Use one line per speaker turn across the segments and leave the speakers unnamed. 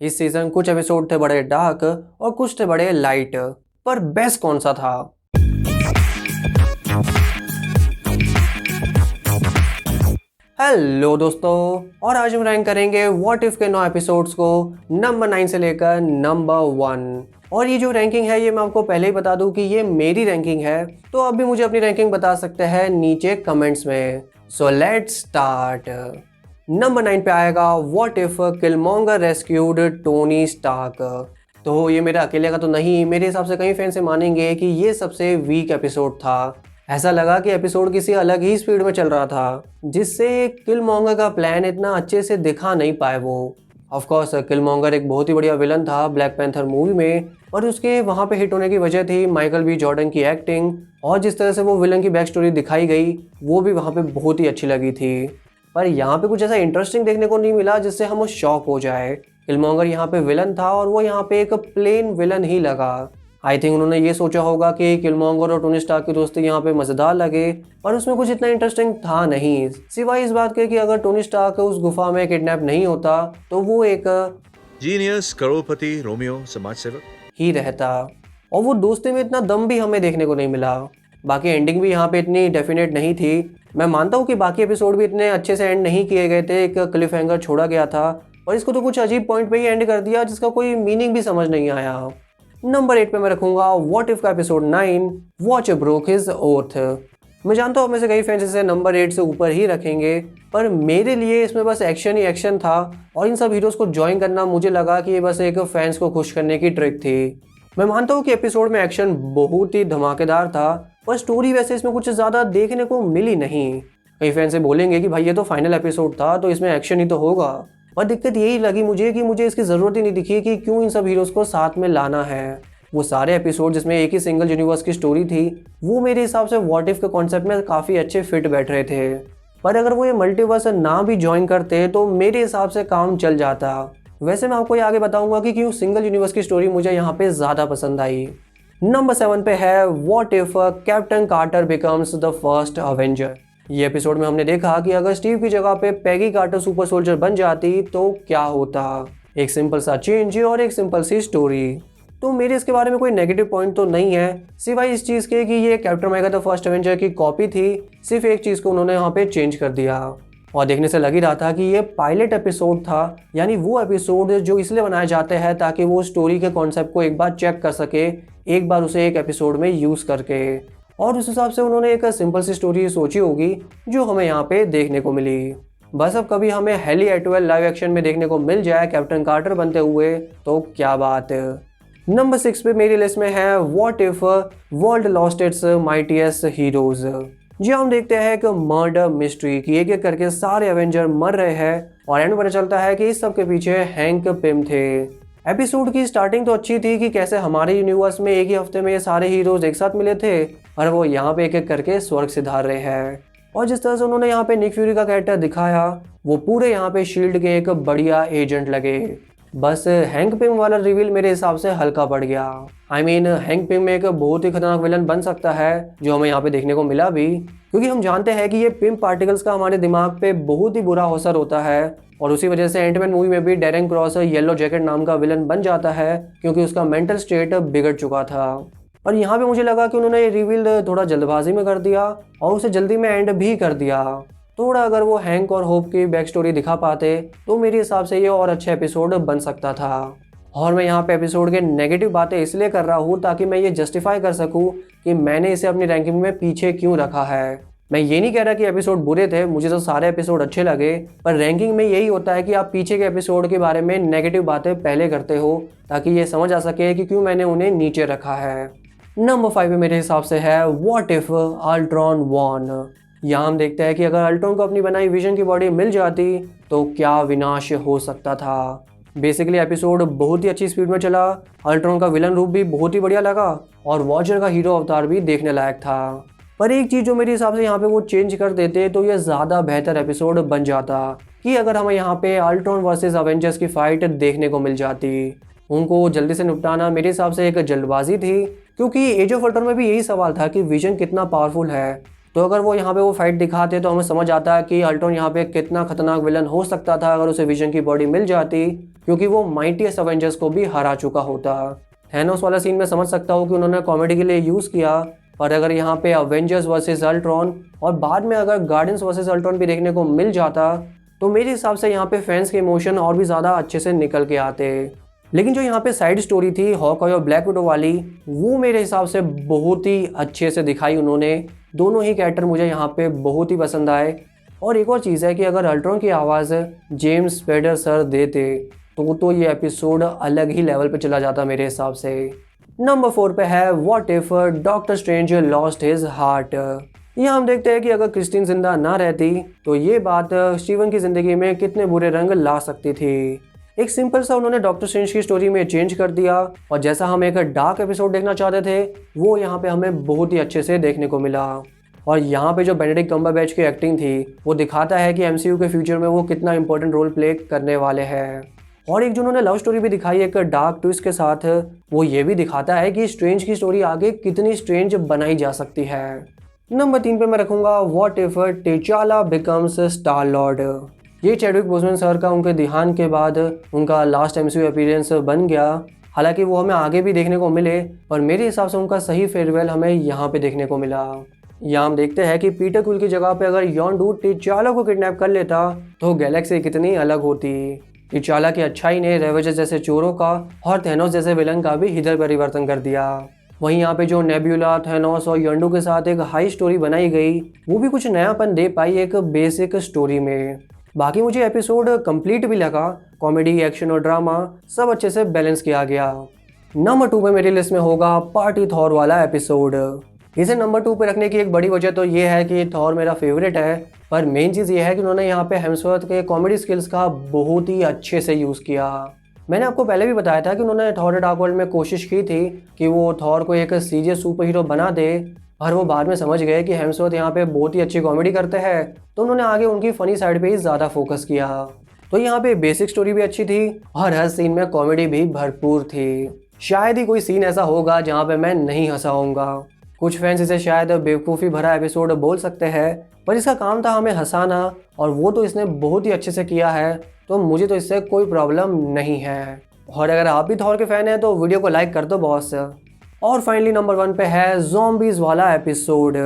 इस सीजन कुछ एपिसोड थे बड़े डार्क और कुछ थे बड़े लाइट, पर बेस्ट कौन सा था? हेलो दोस्तों, और आज हम रैंक करेंगे व्हाट इफ के 9 एपिसोड्स को नंबर 9 से लेकर नंबर 1। और ये जो रैंकिंग है ये मैं आपको पहले ही बता दूं कि ये मेरी रैंकिंग है, तो आप भी मुझे अपनी रैंकिंग बता सकते हैं नीचे कमेंट्स में। So let's start. नंबर 9 पे आएगा what if Killmonger rescued Tony Stark. तो ये मेरा अकेले का तो नहीं, मेरे हिसाब से कई फैंस मानेंगे कि ये सबसे वीक एपिसोड था। ऐसा लगा कि एपिसोड किसी अलग ही स्पीड में चल रहा था, जिससे किलमॉन्गर का प्लान इतना अच्छे से दिखा नहीं पाए वो। ऑफ कोर्स किलमॉन्गर एक बहुत ही बढ़िया विलन था ब्लैक पैंथर मूवी में, और उसके वहाँ पे हिट होने की वजह थी माइकल बी जॉर्डन की एक्टिंग, और जिस तरह से वो विलन की बैक स्टोरी दिखाई गई वो भी वहाँ पे बहुत ही अच्छी लगी थी। पर यहाँ पे कुछ ऐसा इंटरेस्टिंग देखने को नहीं मिला जिससे हम शॉक हो जाए। किलमॉन्गर यहाँ पे विलन था और वो यहाँ पे एक प्लेन विलन ही लगा। आई थिंक उन्होंने ये सोचा होगा कि किलमॉन्गर और टोनी स्टार्क की दोस्ती यहाँ पे मजेदार लगे, पर उसमें कुछ इतना इंटरेस्टिंग था नहीं, सिवाय इस बात के कि अगर टोनी स्टार्क उस गुफा में किडनैप नहीं होता तो वो एक
जीनियस, करोड़पति, रोमियो, समाज सेवक
ही रहता। और वो दोस्ती में इतना दम भी हमें देखने को नहीं मिला। बाकी एंडिंग भी यहाँ पे इतनी डेफिनेट नहीं थी। मैं मानता हूँ कि बाकी एपिसोड भी इतने अच्छे से एंड नहीं किए गए थे, एक क्लिफ हैंगर छोड़ा गया था, और इसको तो कुछ अजीब पॉइंट पे ही एंड कर दिया जिसका कोई मीनिंग भी समझ नहीं आया। नंबर 8 पे मैं रखूंगा व्हाट इफ का episode 9 watch broke his oath. मैं जानता हूँ में से कई फैंस इसे नंबर 8 से ऊपर ही रखेंगे, पर मेरे लिए इसमें बस एक्शन ही एक्शन था, और इन सब हीरोज को ज्वाइन करना मुझे लगा कि ये बस एक फैंस को खुश करने की ट्रिक थी। मैं मानता हूँ कि एपिसोड में एक्शन बहुत ही धमाकेदार था, पर स्टोरी वैसे इसमें कुछ ज़्यादा देखने को मिली नहीं। कई फैंस से बोलेंगे कि भाई ये तो फाइनल एपिसोड था तो इसमें एक्शन ही तो होगा, पर दिक्कत यही लगी मुझे कि मुझे इसकी ज़रूरत ही नहीं दिखी कि क्यों इन सब हीरोज़ को साथ में लाना है। वो सारे एपिसोड जिसमें एक ही सिंगल यूनिवर्स की स्टोरी थी वो मेरे हिसाब से व्हाट इफ के कॉन्सेप्ट में काफ़ी अच्छे फिट बैठ रहे थे, पर अगर वो ये मल्टीवर्स ना भी ज्वाइन करते तो मेरे हिसाब से काम चल जाता। वैसे मैं आपको ये आगे बताऊंगा कि क्यों सिंगल यूनिवर्स की स्टोरी मुझे यहाँ पे ज़्यादा पसंद आई। नंबर 7 पे है what if captain Carter becomes the first avenger. ये एपिसोड में हमने देखा कि अगर स्टीव की जगह पे पैगी कार्टर सुपर सोल्जर बन जाती तो क्या होता। एक सिंपल सा चेंज और एक सिंपल सी स्टोरी। तो मेरे इसके बारे में कोई नेगेटिव पॉइंट तो नहीं है, सिवाय इस चीज़ के कि ये captain America the first Avenger की कॉपी थी, सिर्फ एक चीज़ को उन्होंने यहाँ पे चेंज कर दिया। और देखने से लग ही रहा था कि ये पायलट एपिसोड था, यानी वो एपिसोड जो इसलिए बनाए जाते हैं ताकि वो स्टोरी के कॉन्सेप्ट को एक बार चेक कर सके, एक बार उसे एक एपिसोड में यूज़ करके। और उस हिसाब से उन्होंने एक सिंपल सी स्टोरी सोची होगी जो हमें यहाँ पे देखने को मिली। बस अब कभी हमें हेली एटवेल लाइव एक्शन में देखने को मिल जाए कैप्टन कार्टर बनते हुए तो क्या बात। नंबर 6 पे मेरी लिस्ट में है what if world lost its mightiest heroes. जी हम देखते हैं कि मर्डर मिस्ट्री की एक एक करके सारे एवेंजर मर रहे हैं, और एंड पता चलता है कि इस सब के पीछे हैंक पिम थे। एपिसोड की स्टार्टिंग तो अच्छी थी कि कैसे हमारे यूनिवर्स में एक ही हफ्ते में ये सारे हीरोज एक साथ मिले थे और वो यहाँ पे एक एक करके स्वर्ग सिधार रहे हैं। और जिस तरह से उन्होंने यहाँ पे निक फ्यूरी का कैरेक्टर दिखाया वो पूरे यहाँ पे शील्ड के एक बढ़िया एजेंट लगे। बस हैंक पिम वाला रिवील मेरे हिसाब से हल्का पड़ गया। आई मीन हैंक पिम एक बहुत ही खतरनाक विलन बन सकता है, जो हमें यहाँ पे देखने को मिला भी, क्योंकि हम जानते हैं कि ये पिम पार्टिकल्स का हमारे दिमाग पे बहुत ही बुरा असर होता है, और उसी वजह से एंटमैन मूवी में भी डेरेन क्रॉस येलो जैकेट नाम का विलन बन जाता है क्योंकि उसका मेंटल स्टेट बिगड़ चुका था। और यहाँ पे मुझे लगा कि उन्होंने ये रिवील थोड़ा जल्दबाजी में कर दिया और उसे जल्दी में एंड भी कर दिया। थोड़ा अगर वो हैंक और होप की बैक स्टोरी दिखा पाते तो मेरे हिसाब से ये और अच्छा एपिसोड बन सकता था। और मैं यहाँ पे एपिसोड के नेगेटिव बातें इसलिए कर रहा हूँ ताकि मैं ये जस्टिफाई कर सकूँ कि मैंने इसे अपनी रैंकिंग में पीछे क्यों रखा है। मैं ये नहीं कह रहा कि एपिसोड बुरे थे, मुझे तो सारे एपिसोड अच्छे लगे, पर रैंकिंग में यही होता है कि आप पीछे के एपिसोड के बारे में नेगेटिव बातें पहले करते हो ताकि ये समझ आ सके कि क्यों मैंने उन्हें नीचे रखा है। नंबर 5 पे मेरे हिसाब से है व्हाट इफ अल्ट्रॉन वॉन। यहाँ हम देखते हैं कि अगर अल्ट्रॉन को अपनी बनाई विजन की बॉडी मिल जाती तो क्या विनाश हो सकता था। बेसिकली एपिसोड बहुत ही अच्छी स्पीड में चला, अल्ट्रॉन का विलन रूप भी बहुत ही बढ़िया लगा, और वॉचर का हीरो अवतार भी देखने लायक था। पर एक चीज़ जो मेरे हिसाब से यहाँ पे वो चेंज कर देते तो ये ज़्यादा बेहतर एपिसोड बन जाता कि अगर हमें यहाँ पे अल्ट्रॉन वर्सेस अवेंजर्स की फाइट देखने को मिल जाती। उनको जल्दी से निपटाना मेरे हिसाब से एक जल्दबाजी थी, क्योंकि एज ऑफ अल्ट्रॉन में भी यही सवाल था कि विजन कितना पावरफुल है, तो अगर वो यहाँ पे वो फाइट दिखाते तो हमें समझ आता है कि अल्ट्रॉन यहाँ पे कितना खतरनाक विलन हो सकता था अगर उसे विजन की बॉडी मिल जाती, क्योंकि वो माइटीएस्ट अवेंजर्स को भी हरा चुका होता। थैनोस वाला सीन में समझ सकता हूँ कि उन्होंने कॉमेडी के लिए यूज़ किया, पर अगर यहाँ पे अवेंजर्स वर्सेस अल्ट्रॉन और बाद में अगर गार्डियंस वर्सेस अल्ट्रॉन भी देखने को मिल जाता तो मेरे हिसाब से यहाँ पे फैंस के इमोशन और भी ज़्यादा अच्छे से निकल के आते। लेकिन जो यहाँ पे साइड स्टोरी थी हॉकआई और ब्लैक विडो वाली, वो मेरे हिसाब से बहुत ही अच्छे से दिखाई उन्होंने। दोनों ही कैरेक्टर मुझे यहाँ पे बहुत ही पसंद आए। और एक और चीज़ है कि अगर अल्ट्रॉन की आवाज़ जेम्स स्पेडर सर देते तो ये एपिसोड अलग ही लेवल पे चला जाता मेरे हिसाब से। नंबर 4 पे है what if doctor strange lost his heart. ये हम देखते हैं कि अगर क्रिस्टीन जिंदा ना रहती तो ये बात स्टीवन की ज़िंदगी में कितने बुरे रंग ला सकती थी। एक सिंपल सा उन्होंने डॉक्टर स्ट्रेंज की स्टोरी में चेंज कर दिया और जैसा हम एक डार्क एपिसोड देखना चाहते थे वो यहाँ पे हमें बहुत ही अच्छे से देखने को मिला। और यहाँ पे जो बेनेडिक्ट कम्बरबैच की एक्टिंग थी वो दिखाता है कि एमसीयू के फ्यूचर में वो कितना इंपॉर्टेंट रोल प्ले करने वाले हैं। और एक जो उन्होंने लव स्टोरी भी दिखाई एक डार्क ट्विस्ट के साथ, वो ये भी दिखाता है कि स्ट्रेंज की स्टोरी आगे कितनी स्ट्रेंज बनाई जा सकती है। नंबर 3 पे मैं रखूंगा what if T'Challa becomes star Lord. ये चैडविक बोसमैन सर का उनके देहांत के बाद उनका लास्ट एमसीयू अपीयरेंस बन गया। हालांकि वो हमें आगे भी देखने को मिले, पर मेरे हिसाब से उनका सही फेयरवेल हमें यहाँ पे देखने को मिला। यहाँ हम देखते हैं कि पीटर क्विल की जगह पे अगर यॉन्डू टिचाला को किडनैप कर लेता तो गैलेक्सी कितनी अलग होती। टिचाला की अच्छाई ने रेवेजर्स जैसे चोरों का और थैनोस जैसे विलन का भी हृदय परिवर्तन कर दिया। वहीं यहाँ पे जो नेब्यूला, थैनोस और यॉन्डू के साथ एक हाई स्टोरी बनाई गई वो भी कुछ नयापन दे पाई एक बेसिक स्टोरी में। बाकी मुझे एपिसोड कंप्लीट भी लगा। कॉमेडी, एक्शन और ड्रामा सब अच्छे से बैलेंस किया गया। नंबर 2 पे मेरी लिस्ट में होगा पार्टी थॉर वाला एपिसोड। इसे नंबर 2 पे रखने की एक बड़ी वजह तो ये है कि थॉर मेरा फेवरेट है, पर मेन चीज़ ये है कि उन्होंने यहाँ पे हेम्सवर्थ के कॉमेडी स्किल्स का बहुत ही अच्छे से यूज़ किया। मैंने आपको पहले भी बताया था कि उन्होंने थॉर डार्क वर्ल्ड में कोशिश की थी कि वो थॉर को एक सीरियस सुपर हीरो बना दे, और वो बाद में समझ गए कि हेम्सवर्थ यहाँ पे बहुत ही अच्छी कॉमेडी करते हैं, तो उन्होंने आगे उनकी फ़नी साइड पे ही ज़्यादा फोकस किया। तो यहाँ पे बेसिक स्टोरी भी अच्छी थी और हर सीन में कॉमेडी भी भरपूर थी। शायद ही कोई सीन ऐसा होगा जहाँ पे मैं नहीं हंसा होऊंगा। कुछ फैंस इसे शायद बेवकूफ़ी भरा एपिसोड बोल सकते हैं, पर इसका काम था हमें हंसाना, और वो तो इसने बहुत ही अच्छे से किया है, तो मुझे तो इससे कोई प्रॉब्लम नहीं है। और अगर आप भी थॉर के फ़ैन हैं तो वीडियो को लाइक कर दो बॉस। और फाइनली नंबर 1 पे है ज़ॉम्बीज़ वाला एपिसोड।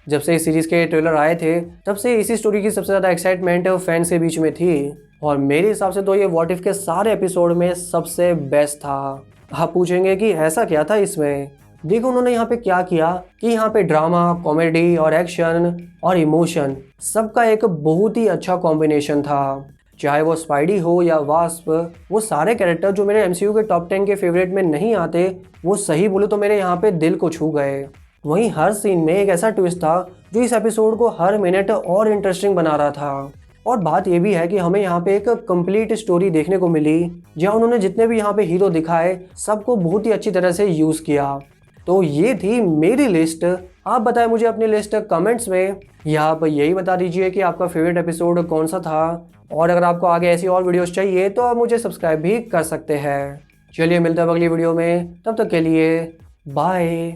जब से इस सीरीज़ के ट्रेलर आए थे तब से इसी स्टोरी की सबसे ज़्यादा एक्साइटमेंट फैंस के बीच में थी, और मेरे हिसाब से तो ये व्हाट इफ के सारे एपिसोड में सबसे बेस्ट था। आप पूछेंगे कि ऐसा क्या था इसमें? देखो उन्होंने यहाँ पे क्या किया कि यहाँ पे ड्रामा, कॉमेडी और एक्शन और इमोशन सबका एक बहुत ही अच्छा कॉम्बिनेशन था। चाहे वो स्पाइडी हो या वास्प, वो सारे कैरेक्टर जो मेरे एमसीयू के टॉप 10 के फेवरेट में नहीं आते, वो सही बोले तो मेरे यहाँ पे दिल को छू गए। वहीं हर सीन में एक ऐसा ट्विस्ट था जो इस एपिसोड को हर मिनट और इंटरेस्टिंग बना रहा था। और बात ये भी है कि हमें यहाँ पे एक कंप्लीट स्टोरी देखने को मिली, जहाँ उन्होंने जितने भी यहाँ पे हीरो दिखाए सबको बहुत ही अच्छी तरह से यूज़ किया। तो ये थी मेरी लिस्ट। आप बताएं मुझे अपनी लिस्ट कमेंट्स में, या आप यही बता दीजिए कि आपका फेवरेट एपिसोड कौन सा था। और अगर आपको आगे ऐसी और वीडियोस चाहिए तो आप मुझे सब्सक्राइब भी कर सकते हैं। चलिए मिलते हैं अगली वीडियो में, तब तक के लिए बाय।